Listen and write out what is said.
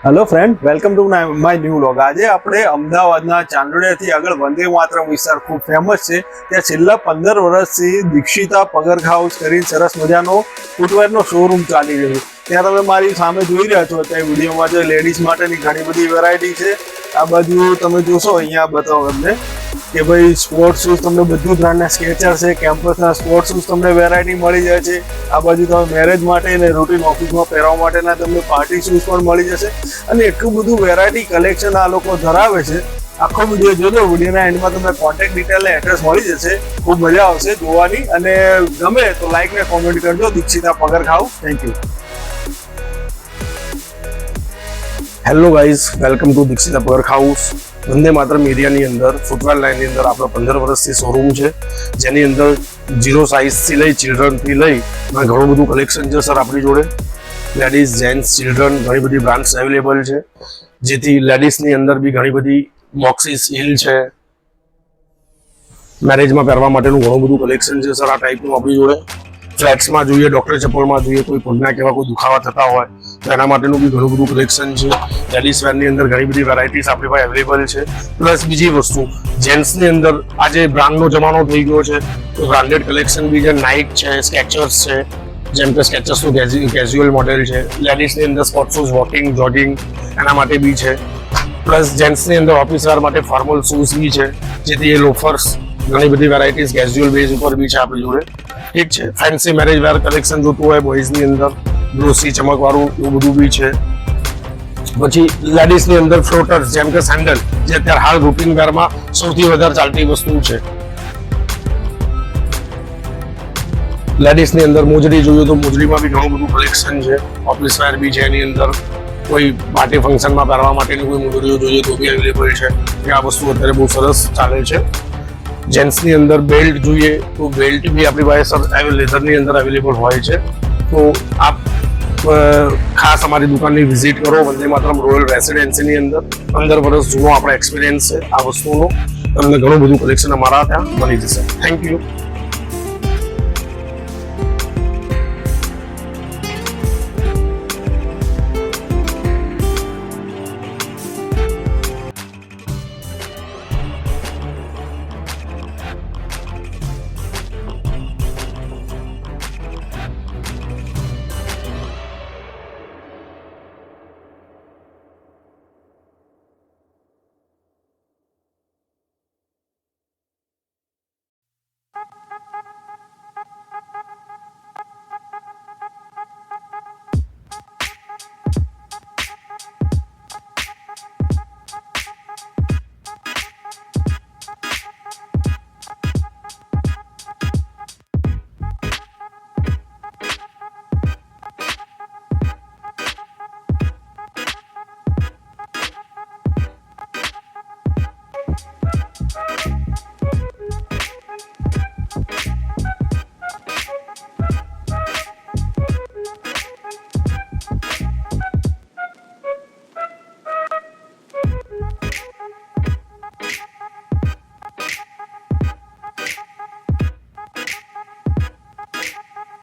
Hello friend, welcome to my new vlog. આજે આપણે અમદાવાદના ચાંદોડિયાથી આગળ વંદે માતરમ વિસ્તાર ખૂબ ફેમસ છે। ત્યાં છેલ્લા 15 વર્ષથી દીક્ષિતા પગરખા હાઉસ કરીને સરસ મજાનો ફૂટવેરનો શોરૂમ ચાલી રહ્યો છે। ત્યાં તમે મારી સામે જોઈ રહ્યા છો ત્યાં વિડીયોમાં જે લેડીઝ માટેની ઘણી બધી વેરાયટી છે। આ બાજુ તમે જોશો, અહીંયા બતાવો તમને કે ભાઈ સ્પોર્ટ્સ શૂઝ તમને બધું બ્રાન્ડના સ્કેચર છે, કેમ્પસના સ્પોર્ટ્સ શૂઝ તમને વેરાયટી મળી જાય છે। આ બાજુ તમે મેરેજ માટે અને રૂટીન ઓફિસમાં પહેરવા માટેના તમને પાર્ટી શૂઝ પણ મળી જશે અને એટલું બધું વેરાયટી કલેક્શન આ લોકો ધરાવે છે। આખો વિડીયો જોજો, વિડીયોના એન્ડમાં તમને કોન્ટેક્ટ ડિટેલ અને એડ્રેસ મળી જશે। ખૂબ મજા આવશે જોવાની અને ગમે તો લાઈક ને કોમેન્ટ કરજો। Dikshita Pagarkha house, thank you. Hello guys, welcome to Dikshita Pagarkha house. Vande Mataram એરિયાની અંદર ફૂટવેર લાઇનની અંદર આપણો 15 વર્ષથી શોરૂમ છે, જેની અંદર 0 સાઇઝથી લઈ ચિલ્ડ્રનથી લઈ ઘણું બધું કલેક્શન છે સર આપણી જોડે। લેડીઝ, જેન્ટ્સ, ચિલ્ડ્રન ઘણી બધી બ્રાન્ડ્સ અવેલેબલ છે, જેથી લેડીઝની અંદર બી ઘણી બધી બોક્સીસ હીલ છે, મેરેજમાં પહેરવા માટેનું ઘણું બધું કલેક્શન છે સર આ ટાઈપનું આપણી જોડે। ફ્લેટ્સમાં જોઈએ, ડોક્ટર ચપ્પલમાં જોઈએ, કોઈ પગના કેવા કોઈ દુખાવા થતા હોય તો એના માટેનું બી ઘણું બધું કલેક્શન છે। લેડીઝ વેરની અંદર ઘણી બધી વેરાયટીઝ આપણી પાસે અવેલેબલ છે। પ્લસ બીજી વસ્તુ, જેન્ટ્સની અંદર આજે બ્રાન્ડનો જમાનો થઈ ગયો છે તો બ્રાન્ડેડ કલેક્શન બી છે, નાઇક છે, સ્કેચર્સ છે, જેમ કે સ્કેચર્સનું કેઝ્યુઅલ મોડેલ છે। લેડીઝની અંદર સ્પોર્ટ શૂઝ, વોકિંગ, જોગિંગ એના માટે બી છે। પ્લસ જેન્ટ્સની અંદર ઓફિસ વેર માટે ફોર્મલ શૂઝ બી છે, જેથી એ લોફર્સ ઘણી બધી વેરાયટીઝ કેઝ્યુઅલ બેઝ ઉપર બી છે આપણી જોડે। ઠીક છે, ફેન્સી મેરેજ વેર કલેક્શન જોતું હોય બોયઝની અંદર ગ્લોસી ચમકવાળું એવું બધું બી છે। પછી લેડીઝની અંદર ફ્લોટર્સ જેમ કે સેન્ડલ, જે અત્યારે હાલ રૂટીન વેરમાં સૌથી વધારે ચાલતી વસ્તુ છે। લેડીઝની અંદર મોજડી જોઈએ તો મોજડીમાં બી ઘણું બધું કલેક્શન છે, ઓફિસ વેર બી છે, એની અંદર કોઈ પાર્ટી ફંક્શનમાં પહેરવા માટેની કોઈ મોજડીઓ જોઈએ તો બી અવેલેબલ છે। આ વસ્તુ અત્યારે બહુ સરસ ચાલે છે। જેન્ટ્સની અંદર બેલ્ટ જોઈએ તો બેલ્ટ બી આપણી પાસે સર લેધરની અંદર અવેલેબલ હોય છે। તો આપ ખાસ અમારી દુકાનની વિઝિટ કરો। વંદે માતરમ રોયલ રેસિડેન્સીની અંદર 15 વર્ષ જૂનો આપણો એક્સપિરિયન્સ છે આ વસ્તુનો। તમને ઘણું બધું કલેક્શન અમારા ત્યાં મળી જશે। Thank you.